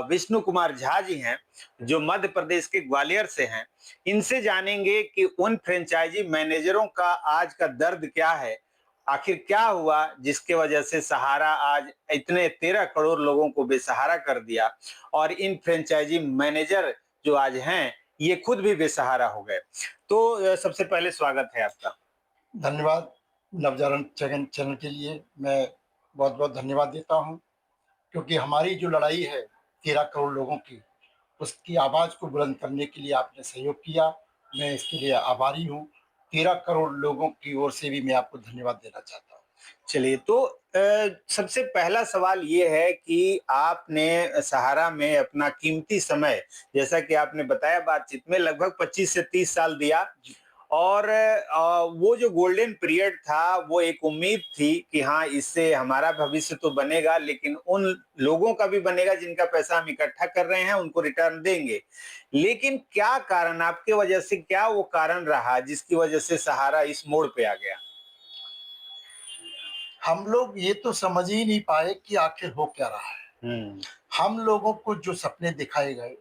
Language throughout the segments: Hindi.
विष्णु कुमार झा जी हैं, जो मध्य प्रदेश के ग्वालियर से हैं। इनसे जानेंगे कि उन फ्रेंचाइजी मैनेजरों का आज का दर्द क्या है, आखिर क्या हुआ जिसके वजह से सहारा आज इतने 13 करोड़ लोगों को बेसहारा कर दिया और इन फ्रेंचाइजी मैनेजर जो आज हैं, ये खुद भी बेसहारा हो गए। तो सबसे पहले स्वागत है आपका। धन्यवाद। नवजागरण चैनल चैनल के लिए मैं बहुत बहुत धन्यवाद देता हूँ, क्योंकि हमारी जो लड़ाई है 13 करोड़ लोगों की, उसकी आवाज़ को बुलंद करने के लिए आपने सहयोग किया। मैं इसके लिए आभारी हूँ। 13 करोड़ लोगों की ओर से भी मैं आपको धन्यवाद देना चाहता हूँ। चलिए, तो सबसे पहला सवाल ये है कि आपने सहारा में अपना कीमती समय, जैसा कि आपने बताया बातचीत में, लगभग 25 से 30 साल दिया और वो जो गोल्डन पीरियड था, वो एक उम्मीद थी कि हाँ, इससे हमारा भविष्य तो बनेगा, लेकिन उन लोगों का भी बनेगा जिनका पैसा हम इकट्ठा कर रहे हैं, उनको रिटर्न देंगे। लेकिन क्या कारण, आपके वजह से क्या वो कारण रहा जिसकी वजह से सहारा इस मोड़ पे आ गया? हम लोग ये तो समझ ही नहीं पाए कि आखिर हो क्या रहा है। हुँ। हम लोगों को जो सपने दिखाए गए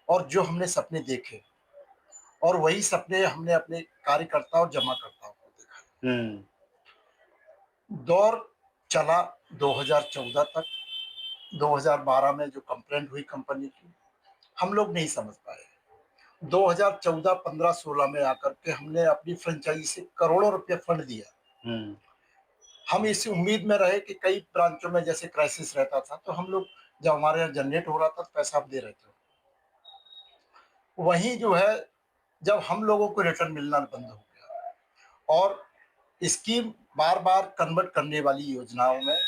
और जो हमने सपने देखे, और वही सपने हमने अपने कार्यकर्ता और जमाकर्ताओं को देखा। हुँ। दौर चला 2014 तक। 2012 में जो कंप्लेंट हुई कंपनी की, हम लोग नहीं समझ पाए। 2014, 15, 16 में आकर के हमने अपनी फ्रेंचाइजी से करोड़ों रुपए फंड दिया। हुँ। हम इस उम्मीद में रहे कि कई ब्रांचों में जैसे क्राइसिस रहता था, तो हम लोग जब हमारे यहाँ जनरेट हो रहा था तो पैसा हम दे रहे थे। वहीं जो है, जब हम लोगों को रिटर्न मिलना बंद हो गया और स्कीम बार बार कन्वर्ट करने वाली योजनाओं में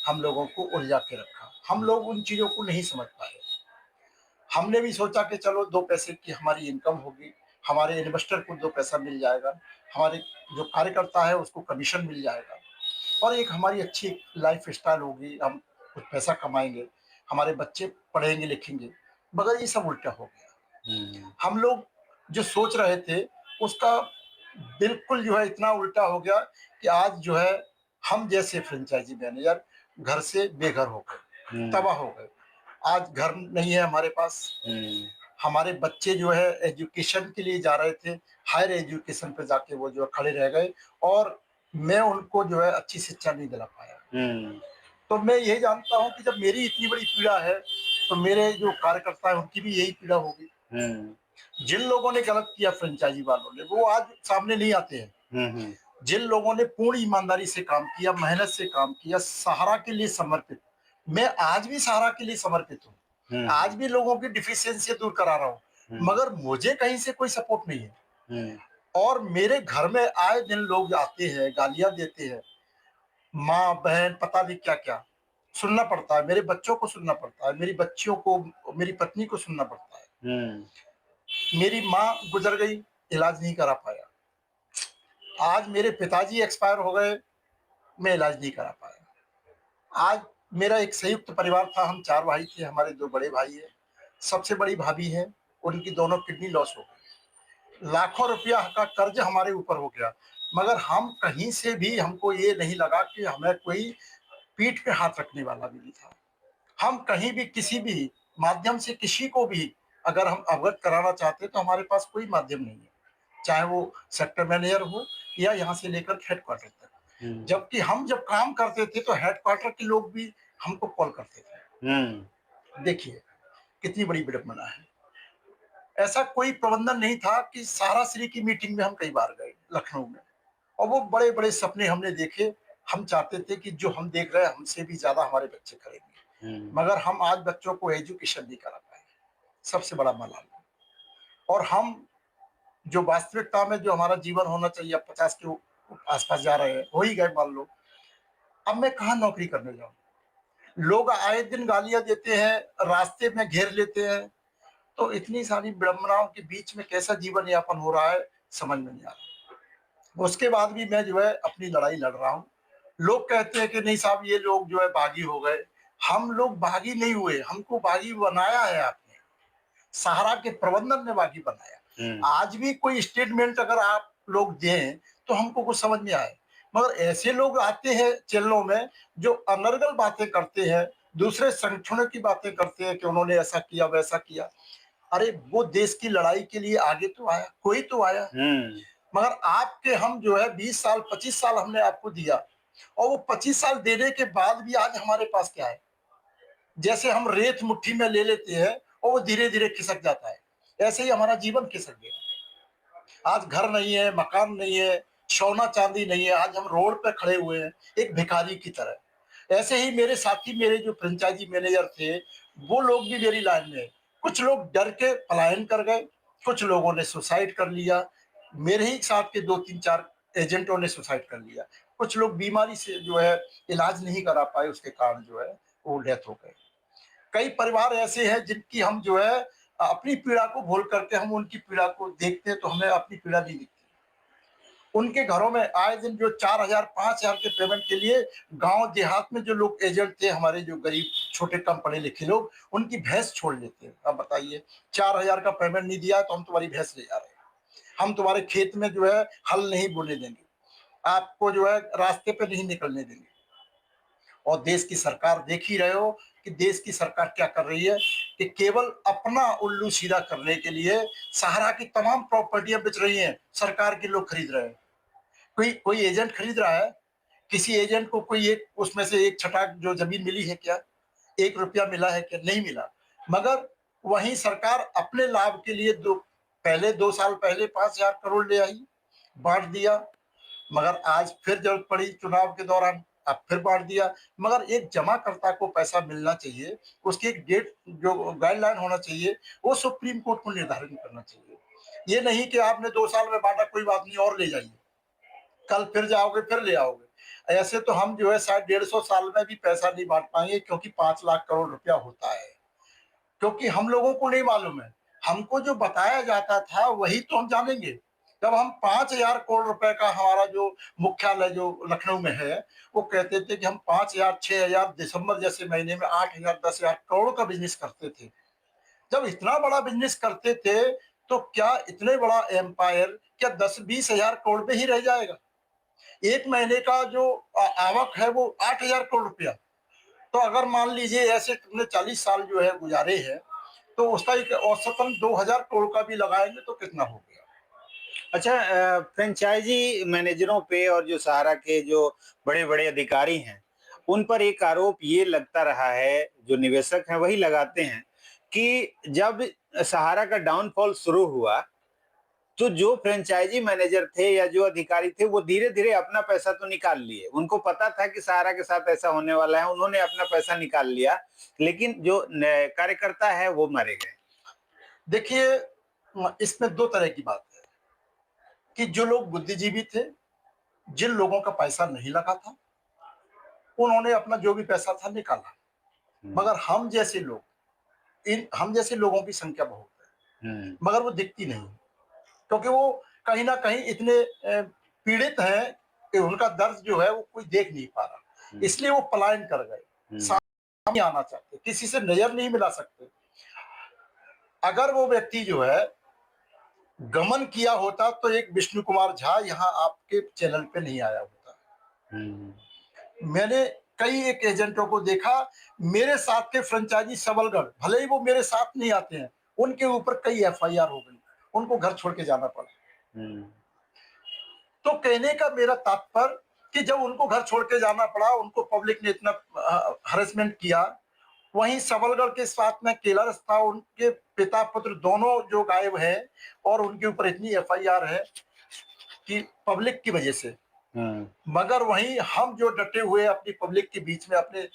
हम लोगों को उलझा के रखा, हम लोग उन चीज़ों को नहीं समझ पाए। हमने भी सोचा कि चलो 2 पैसे की हमारी इनकम होगी, हमारे इन्वेस्टर को 2 पैसा मिल जाएगा, हमारे जो कार्यकर्ता है उसको कमीशन मिल जाएगा और एक हमारी अच्छी लाइफ़स्टाइल होगी, हम कुछ पैसा कमाएँगे, हमारे बच्चे पढ़ेंगे लिखेंगे। मगर ये सब उल्टा हो गया। हुँ। हम लोग जो सोच रहे थे उसका बिल्कुल जो है इतना उल्टा हो गया कि आज जो है हम जैसे फ्रेंचाइजी मैनेजर घर से बेघर हो गए, हुँ। तबाह हो गए। आज घर नहीं है हमारे पास। हुँ। हमारे बच्चे जो है एजुकेशन के लिए जा रहे थे, हायर एजुकेशन पे जाके वो जो है खड़े रह गए और मैं उनको जो है अच्छी शिक्षा नहीं दिला पाया। हुँ। तो मैं यही जानता हूँ कि जब मेरी इतनी बड़ी पीड़ा है, तो मेरे जो कार्यकर्ता हैं उनकी भी यही पीड़ा होगी। हुँ। जिन लोगों ने गलत किया फ्रेंचाइजी वालों ने, वो आज सामने नहीं आते हैं। हुँ। हुँ। जिन लोगों ने पूर्ण ईमानदारी से काम किया, मेहनत से काम किया, सहारा के लिए समर्पित, मैं आज भी सहारा के लिए समर्पित हूँ। हुँ। आज भी लोगों की डिफिशियंसी दूर करा रहा हूँ, हुँ। मगर मुझे कहीं से कोई सपोर्ट नहीं है। हुँ। और मेरे घर में आए दिन लोग आते हैं, गालियाँ देते हैं, माँ, बहन, पता नहीं क्या-क्या। सुनना पड़ता है, मेरे बच्चों को सुनना पड़ता है, मेरी बच्चियों को, मेरी पत्नी को सुनना पड़ता है। हुँ। मेरी माँ गुज़र गई, इलाज नहीं करा पाया। आज मेरे पिताजी एक्सपायर हो गए, मैं इलाज नहीं करा पाया। आज मेरा एक संयुक्त परिवार था, हम 4 भाई थे, हमारे 2 बड़े भाई हैं, सबसे बड़ी भाभी हैं, उनकी दोनों किडनी लॉस हो गई। लाखों रुपया का कर्ज हमारे ऊपर हो गया, मगर हम कहीं से भी, हमको ये नहीं लगा कि हमें कोई पीठ पे हाथ रखने वाला भी नहीं था। हम कहीं भी किसी भी माध्यम से किसी को भी अगर हम अवगत कराना चाहते हैं तो हमारे पास कोई माध्यम नहीं है, चाहे वो सेक्टर मैनेजर हो या यहाँ से लेकर हेडक्वार्टर तक। हुँ। जबकि हम जब काम करते थे तो हेडक्वार्टर के लोग भी हमको कॉल करते थे। हुँ। देखिए कितनी बड़ी विडंबना है। ऐसा कोई प्रबंधन नहीं था कि सहारा श्री की मीटिंग में हम कई बार गए लखनऊ में, और वो बड़े-बड़े सपने हमने देखे। हम चाहते थे कि जो हम देख रहे हैं हमसे भी ज़्यादा हमारे बच्चे करेंगे। हुँ। मगर हम आज बच्चों को एजुकेशन नहीं करा पाए, सबसे बड़ा मलाल। और हम जो वास्तविकता में जो हमारा जीवन होना चाहिए, अब 50 के आस-पास जा रहे हैं, हो ही गए मान लो। अब मैं कहाँ नौकरी करने जाऊँ? लोग आए दिन गालियाँ देते हैं, रास्ते में घेर लेते हैं, तो इतनी सारी विडंबनाओं के बीच में कैसा जीवन यापन हो रहा है, समझ में नहीं आ रहा। उसके बाद भी मैं जो है अपनी लड़ाई लड़ रहा हूँ। लोग कहते हैं कि नहीं साहब ये लोग जो है बागी हो गए। हम लोग बागी नहीं हुए, हमको बागी बनाया है आपने। सहारा के प्रबंधन ने बागी बनाया। हुँ। आज भी कोई स्टेटमेंट अगर आप लोग दें तो हमको कुछ समझ में आए, मगर ऐसे लोग आते हैं चैनलों में जो अनर्गल बातें करते हैं, दूसरे संगठनों की बातें करते हैं कि उन्होंने ऐसा किया, वैसा किया। अरे वो देश की लड़ाई के लिए आगे तो आया, कोई तो आया। हुँ, मगर आपके हम जो है 20 साल, 25 साल हमने आपको दिया और वो 25 साल देने के बाद भी आज हमारे पास क्या है? जैसे हम रेत मुट्ठी में ले लेते हैं और वो धीरे-धीरे खिसक जाता है। ऐसे ही हमारा जीवन खिसक गया। आज घर नहीं है, मकान नहीं है, सोना-चांदी नहीं है, आज हम रोड पे खड़े हुए हैं, एक भिखारी की तरह। ऐसे ही मेरे साथी, मेरे जो फ्रेंचाइज़ी मैनेजर थे, वो लोग भी मेरी लाइन में हैं। कुछ लोग डर के पलायन कर गए, कुछ लोगों ने सुसाइड कर लिया। मेरे ही साथ के 2-3-4 एजेंटों ने सुसाइड कर लिया। कुछ लोग बीमारी से जो है इलाज नहीं करा पाए, उसके कारण जो है वो डेथ हो गए। कई परिवार ऐसे हैं जिनकी हम जो है अपनी पीड़ा को भूल करके हम उनकी पीड़ा को देखते हैं तो हमें अपनी पीड़ा नहीं दिखती। उनके घरों में आए दिन जो 4,000 5,000 के पेमेंट के लिए गांव देहात में जो लोग एजेंट थे, हमारे जो गरीब छोटे कम पढ़े लिखे लोग, उनकी भैंस छोड़ लेते हैं। अब बताइए, 4,000 का पेमेंट नहीं दिया तो हम तुम्हारी भैंस ले जा रहे हैं, हम तुम्हारे खेत में जो है हल नहीं बोने देंगे, आपको जो है रास्ते पे नहीं निकलने देंगे। और देश की सरकार देख ही रहे हो कि देश की सरकार क्या कर रही है कि केवल अपना उल्लू सीधा करने के लिए सहारा की तमाम प्रॉपर्टियां बेच रही हैं, सरकार के लोग खरीद रहे हैं। कोई कोई एजेंट खरीद रहा है? किसी एजेंट को कोई एक उसमें से एक छटाक जो जमीन मिली है क्या? 1 रुपया मिला है क्या? नहीं मिला। मगर वहीं सरकार अपने लाभ के लिए 2 साल पहले 5,000 करोड़ ले आई, बाँट दिया। मगर आज फिर जरूरत पड़ी चुनाव के दौरान, अब फिर बाँट दिया। मगर एक जमाकर्ता को पैसा मिलना चाहिए, उसकी एक डेट जो गाइडलाइन होना चाहिए, वो सुप्रीम कोर्ट को निर्धारित करना चाहिए। ये नहीं कि आपने 2 साल में बाँटा, कोई बात नहीं और ले जाइए। कल फिर जाओगे, फिर ले आओगे। ऐसे तो हम जो है शायद 150 साल में भी पैसा नहीं बाँट पाएँगे, क्योंकि 5 लाख करोड़ रुपया होता है। क्योंकि हम लोगों को नहीं मालूम है। हमको जो बताया जाता था वही तो हम जानेंगे। जब हम 5,000 करोड़ रुपए का हमारा जो मुख्यालय जो लखनऊ में है, वो कहते थे कि हम 5,000 6,000 दिसंबर जैसे महीने में 8,000 10,000 करोड़ का बिज़नेस करते थे। जब इतना बड़ा बिज़नेस करते थे, तो क्या इतने बड़ा एम्पायर क्या 10-20 हज़ार करोड़ में ही रह जाएगा? एक महीने का जो आवक है वो 8,000 करोड़ रुपया। तो अगर मान लीजिए ऐसे तुमने 40 साल जो है गुजारे हैं, तो उसका एक औसतन 2,000 करोड़ का भी लगाएँगे तो कितना हो गया? अच्छा फ्रेंचाइज़ी मैनेजरों पे और जो सहारा के जो बड़े-बड़े अधिकारी हैं, उन पर एक आरोप ये लगता रहा है, जो निवेशक हैं वही लगाते हैं, कि जब सहारा का डाउनफॉल शुरू हुआ, तो जो फ्रेंचाइज़ी मैनेजर थे या जो अधिकारी थे, वो धीरे-धीरे अपना पैसा तो निकाल लिए। उनको पता था कि सहारा के साथ ऐसा होने वाला है, उन्होंने अपना पैसा निकाल लिया, लेकिन जो न कार्यकर्ता है, वो मारे गए। देखिए इसमें 2 तरह की बात है कि जो लोग बुद्धिजीवी थे, जिन लोगों का पैसा नहीं लगा था, उन्होंने अपना जो भी पैसा था निकाला। हुँ, मगर हम जैसे लोगों की संख्या बहुत है, हुँ, मगर वो दिखती नहीं। क्योंकि वो कहीं न कहीं इतने पीड़ित हैं कि उनका दर्द जो है वो कोई देख नहीं पा रहा। हुँ, इसलिए वो पलायन कर गए, हुँ, सामने आना चाहते, किसी से नज़र नहीं मिला सकते। अगर वो व्यक्ति जो है गमन किया होता तो एक विष्णु कुमार झा यहाँ आपके चैनल पे नहीं आया होता। हुँ। मैंने कई एक एजेंटों को देखा, मेरे साथ के फ्रेंचाइज़ी सबलगढ़, भले ही वो मेरे साथ नहीं आते हैं, उनके ऊपर कई एफआईआर हो गई, उनको घर छोड़ के जाना पड़ा। हुँ, तो कहने का मेरा तात्पर्य कि जब उनको घर छोड़ के जाना पड़ा, उनको पब्लिक ने इतना हैरेसमेंट किया, वहीं सबलगढ़ के साथ में केलर्स था, उनके पिता पुत्र दोनों जो गायब हैं और उनके ऊपर इतनी एफआईआर है कि पब्लिक की वजह से। हुँ, मगर वहीं हम जो डटे हुए अपनी पब्लिक के बीच में अपने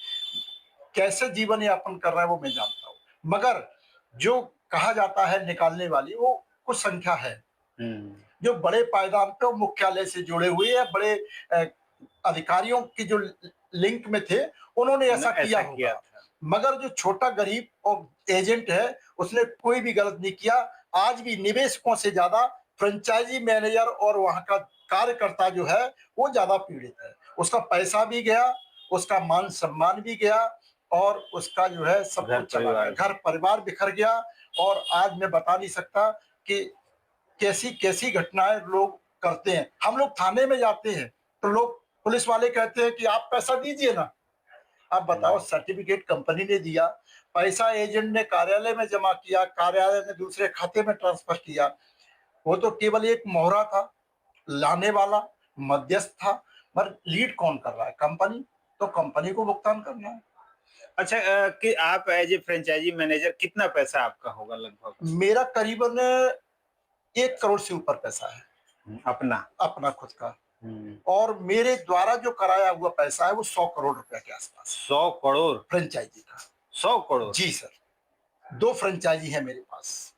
कैसे जीवन यापन कर रहे हैं वो मैं जानता हूँ। मगर जो कहा जाता है निकालने वाली, वो कुछ संख्या है। हुँ। जो बड़े पायदान पे मुख्यालय से जुड़े हुए या बड़े अ, अधिकारियों की जो लिंक में थे, उन्होंने उन्होंने ऐसा किया ऐसा किया होगा। था। मगर जो छोटा गरीब और एजेंट है, उसने कोई भी गलत नहीं किया। आज भी निवेशकों से ज़्यादा फ्रेंचाइज़ी मैनेजर और वहाँ का कार्यकर्ता जो है, वो ज़्यादा पीड़ित है। उसका पैसा भी गया, उसका मान-सम्मान भी गया और उसका जो है सब घर कुछ चला गया। परिवार भी। घर-परिवार बिखर गया और आज मैं बता नहीं सकता कि कैसी-कैसी घटनाएँ लोग करते हैं। हम लोग थाने में जाते हैं, तो लोग पुलिस वाले कहते हैं कि आप पैसा दीजिए ना। अब बताओ, सर्टिफिकेट कंपनी ने दिया, पैसा एजेंट ने कार्यालय में जमा किया, कार्यालय ने दूसरे खाते में ट्रांसफर किया। वो तो केवल एक मोहरा था, लाने वाला मध्यस्थ था, पर लीड कौन कर रहा है? कंपनी। तो कंपनी को भुगतान करना है। अच्छा, कि आप एज ए फ्रेंचाइजी मैनेजर कितना पैसा आपका होगा लगभग? मेरा करीबन 1 करोड़ से ऊपर पैसा है अपना। अपना खुद का, और मेरे द्वारा जो कराया हुआ पैसा है वो 100 करोड़ रुपए के आसपास 100 करोड़? फ्रेंचाइजी का। 100 करोड़? जी सर, 2 फ्रेंचाइजी है मेरे पास।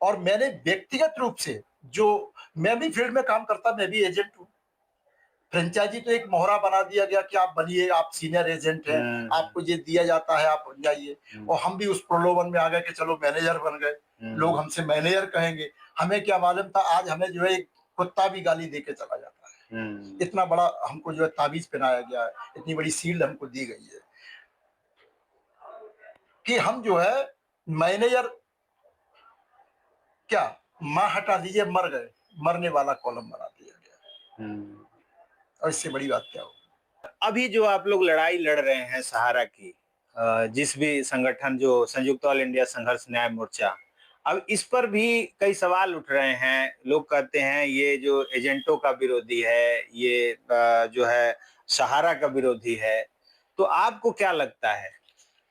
और मैंने व्यक्तिगत रूप से, जो मैं भी फील्ड में काम करता, मैं भी एजेंट हूँ। फ्रेंचाइजी तो एक मोहरा बना दिया गया कि आप बनिए, आप सीनियर एजेंट हैं, आपको ये दिया जाता है, आप बन जाइए। और हम भी उस प्रलोभन में आ गए कि चलो मैनेजर बन गए, लोग हमसे मैनेजर कहेंगे। हमें क्या मालूम था, आज हमें जो है एक कुत्ता भी गाली दे के चला जाता है। इतना बड़ा हमको जो है ताबीज पहनाया गया है, इतनी बड़ी सील्ड हमको दी गई है कि हम जो है मैनेजर क्या, माँ हटा दीजिए, मर गए, मरने वाला कॉलम बना दिया गया। और इससे बड़ी बात क्या हो? अभी जो आप लोग लड़ाई लड़ रहे हैं सहारा की, जिस भी संगठन जो संयुक्त ऑल इंडिया संघर्ष न्याय मोर्चा, अब इस पर भी कई सवाल उठ रहे हैं। लोग कहते हैं ये जो एजेंटों का विरोधी है, ये जो है सहारा का विरोधी है। तो आपको क्या लगता है?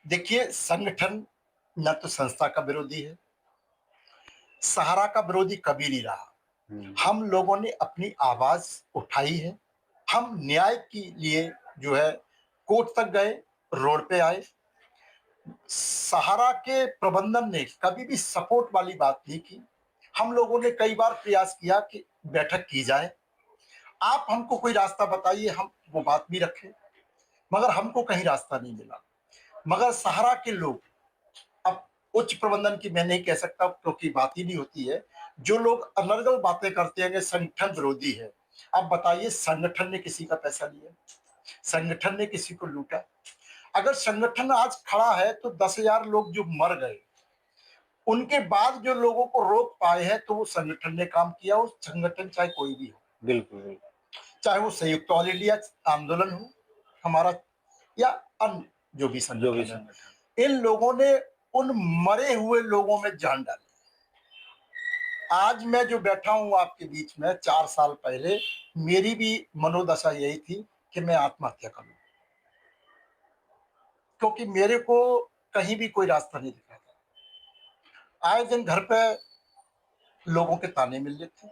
देखिए, संगठन न तो संस्था का विरोधी है, सहारा का विरोधी कभी नहीं रहा। हम लोगों ने अपनी आवाज उठाई है, हम न्याय के लिए जो है कोर्ट तक गए, रोड पे आए। सहारा के प्रबंधन ने कभी भी सपोर्ट वाली बात नहीं की। हम लोगों ने कई बार प्रयास किया कि बैठक की जाए, आप हमको कोई रास्ता बताइए, हम वो बात भी रखें, मगर हमको कहीं रास्ता नहीं मिला। मगर सहारा के लोग, अब उच्च प्रबंधन की मैं नहीं कह सकता क्योंकि बात ही नहीं होती है, जो लोग अनर्गल बातें करते हैं कि संगठन विरोधी है। अब बताइए, संगठन ने किसी का पैसा लिया? संगठन ने किसी को लूटा? अगर संगठन आज खड़ा है तो 10,000 लोग जो मर गए, उनके बाद जो लोगों को रोक पाए हैं, तो वो संगठन ने काम किया। वो संगठन चाहे कोई भी हो, बिल्कुल, बिल्कुल। चाहे वो संयुक्त ऑल इंडिया आंदोलन हो हमारा, या अन्य जो भी जो भी संगठन है, संगठन। इन लोगों ने उन मरे हुए लोगों में जान डाली। आज मैं जो बैठा हूं आपके बीच में, 4 साल पहले मेरी भी मनोदशा यही थी कि मैं आत्महत्या कर लूं, क्योंकि मेरे को कहीं भी कोई रास्ता नहीं दिख रहा था। आए दिन घर पे लोगों के ताने मिल रहे थे,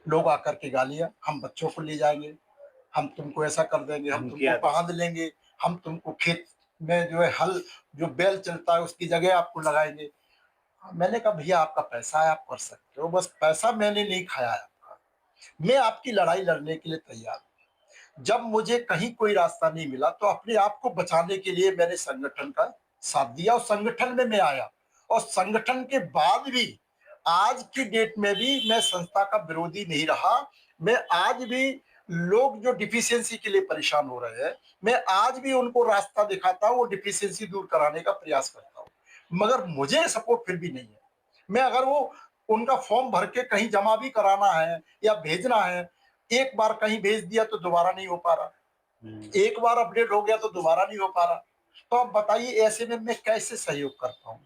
लोग आकर के गालियां, हम बच्चों को ले जाएंगे, हम तुमको ऐसा कर देंगे, हम तुमको बांध लेंगे, हम तुमको खेत में जो है हल, जो बैल चलता है उसकी जगह आपको लगाएंगे। मैंने कहा भैया, आपका पैसा है, आप कर सकते हो, बस पैसा मैंने नहीं खाया है आपका, मैं आपकी लड़ाई लड़ने के लिए तैयार हूं। जब मुझे कहीं कोई रास्ता नहीं मिला तो अपने आप को बचाने के लिए मैंने संगठन का साथ दिया, और संगठन में मैं आया। और संगठन के बाद भी, आज की डेट में भी मैं संस्था का विरोधी नहीं रहा। मैं आज भी, लोग जो डिफिशियंसी के लिए परेशान हो रहे हैं, मैं आज भी उनको रास्ता दिखाता हूँ, वो डिफिशियंसी दूर कराने का प्रयास करता हूँ। मगर मुझे सपोर्ट फिर भी नहीं है। मैं अगर वो उनका फॉर्म भर के कहीं जमा भी कराना है या भेजना है, एक बार कहीं भेज दिया तो दोबारा नहीं हो पा रहा, एक बार अपडेट हो गया तो दोबारा नहीं हो पा रहा। तो आप बताइए, ऐसे में मैं कैसे सहयोग कर पाऊं?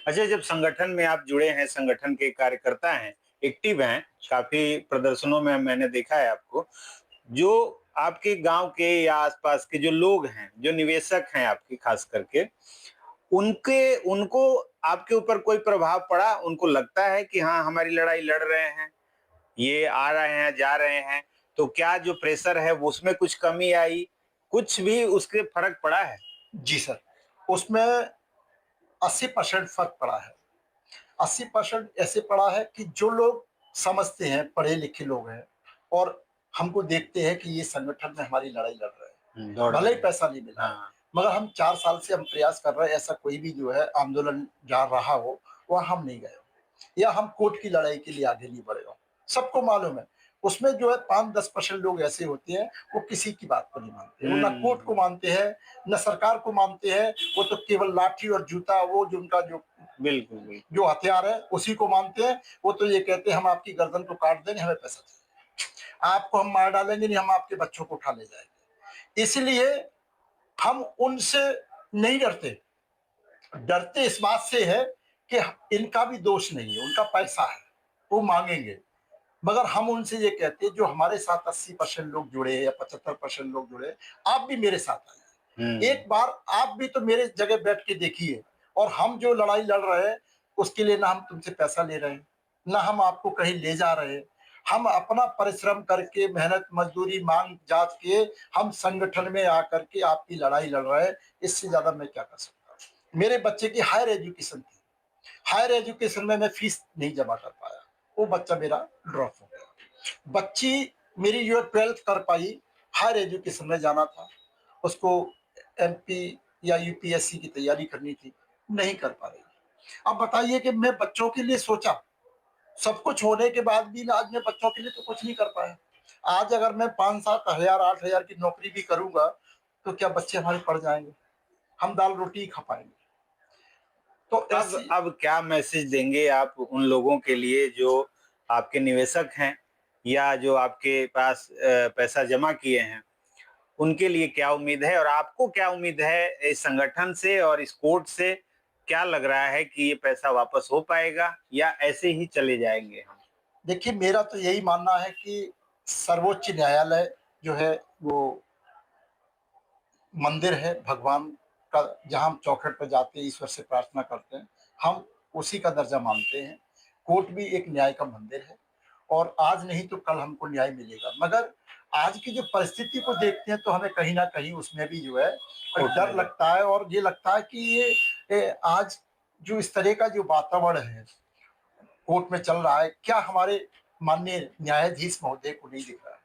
अच्छा, जब संगठन में आप जुड़े हैं, संगठन के कार्यकर्ता हैं, एक्टिव हैं, काफ़ी प्रदर्शनों में मैंने देखा है आपको। जो आपके गाँव के या आस-पास के जो लोग हैं, जो निवेशक हैं आपके खास करके, उनके उनको आपके ऊपर कोई प्रभाव पड़ा? उनको लगता है कि हाँ, हमारी लड़ाई लड़ रहे हैं, ये आ रहे हैं, जा रहे हैं, तो क्या जो प्रेशर है वो उसमें कुछ कमी आई? कुछ भी उसके फ़र्क पड़ा है? जी सर, उसमें 80% फर्क पड़ा है। 80% ऐसे पड़ा है कि जो लोग समझते हैं, पढ़े लिखे लोग हैं, और हमको देखते हैं कि ये संगठन में हमारी लड़ाई लड़ रहे हैं, भले ही पैसा नहीं मिला है, मगर हम 4 साल से हम प्रयास कर रहे हैं, ऐसा कोई भी जो है आंदोलन जा रहा हो वह हम नहीं गए, या हम कोर्ट की लड़ाई के लिए आगे नहीं बढ़े हो। सबको मालूम है, उसमें जो है 5-10% लोग ऐसे होते हैं, वो किसी की बात को नहीं मानते, वो ना कोर्ट को मानते हैं, न सरकार को मानते हैं, वो तो केवल लाठी और जूता, वो जो उनका जो बिल्कुल, बिल्कुल। जो हथियार है उसी को मानते हैं। वो तो ये कहते हैं हम आपकी गर्दन को काट देंगे, हमें पैसा चाहिए, आपको हम मार डालेंगे नहीं, हम आपके बच्चों को उठा ले जाएंगे। इसलिए हम उनसे नहीं डरते, डरते इस बात से है कि इनका भी दोष नहीं है, उनका पैसा है, वो मांगेंगे। मगर हम उनसे ये कहते हैं जो हमारे साथ 80% लोग जुड़े हैं या 75% लोग जुड़े हैं, आप भी मेरे साथ आइए। एक बार आप भी तो मेरे जगह बैठ के देखिए, और हम जो लड़ाई लड़ रहे हैं उसके लिए ना हम तुमसे पैसा ले रहे हैं, ना हम आपको कहीं ले जा रहे हैं। हम अपना परिश्रम करके मेहनत मजदूरी मांग जांच के हम संगठन में आकर के आपकी लड़ाई लड़ रहे हैं। इससे ज्यादा मैं क्या कर सकता हूँ। मेरे बच्चे की हायर एजुकेशन थी, हायर एजुकेशन में मैं फीस नहीं जमा कर पाया, वो बच्चा मेरा ड्रॉप हो गया। बच्ची मेरी जो 12th कर पाई, हायर एजुकेशन में जाना था, उसको एमपी या यूपीएससी की तैयारी करनी थी, नहीं कर पा रही। अब बताइए कि मैं बच्चों के लिए सोचा, सब कुछ होने के बाद भी ना आज मैं बच्चों के लिए तो कुछ नहीं कर पाया। आज अगर मैं 5-7 हजार 8 हजार की नौकरी भी करूंगा तो क्या बच्चे हमारे पढ़ जाएंगे? हम दाल रोटी ही खा पाएंगे। तो ऐसी अब क्या मैसेज देंगे आप उन लोगों के लिए जो आपके निवेशक हैं या जो आपके पास पैसा जमा किए हैं? उनके लिए क्या उम्मीद है और आपको क्या उम्मीद है इस संगठन से और इस कोर्ट से? क्या लग रहा है कि ये पैसा वापस हो पाएगा या ऐसे ही चले जाएंगे हम? देखिए, मेरा तो यही मानना है कि सर्वोच्च न्यायालय जो है वो मंदिर है भगवान का, जहाँ हम चौखट पर जाते हैं ईश्वर से प्रार्थना करते हैं, हम उसी का दर्जा मानते हैं। कोर्ट भी एक न्याय का मंदिर है, और आज नहीं तो कल हमको न्याय मिलेगा। मगर आज की जो परिस्थिति को देखते हैं तो हमें कहीं ना कहीं उसमें भी जो है कोर्ट डर में जाए। लगता है, और ये लगता है कि आज जो इस तरह का जो वातावरण है कोर्ट में चल रहा है, क्या हमारे माननीय न्यायाधीश महोदय को नहीं दिख रहा है?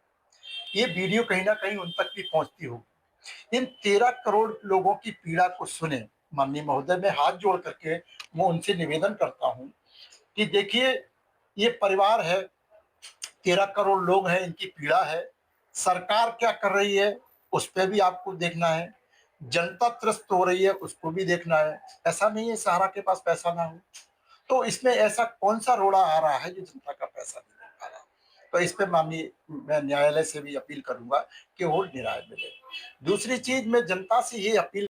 ये वीडियो कहीं ना कहीं उन तक भी पहुंचती होगी। इन 13 करोड़ लोगों की पीड़ा को सुने माननीय महोदय, मैं हाथ जोड़ करके मैं उनसे निवेदन करता हूं कि देखिए, ये परिवार है, 13 करोड़ लोग हैं, इनकी पीड़ा है। सरकार क्या कर रही है उस पर भी आपको देखना है, जनता त्रस्त हो रही है उसको भी देखना है। ऐसा नहीं है सहारा के पास पैसा ना हो, तो इसमें ऐसा कौन सा रोड़ा आ रहा है जो जनता का पैसा नहीं मिल पा रहा? तो इस पे माननीय मैं न्यायालय से भी अपील करूंगा कि वो न्याय मिले। दूसरी चीज मैं जनता से ये अपील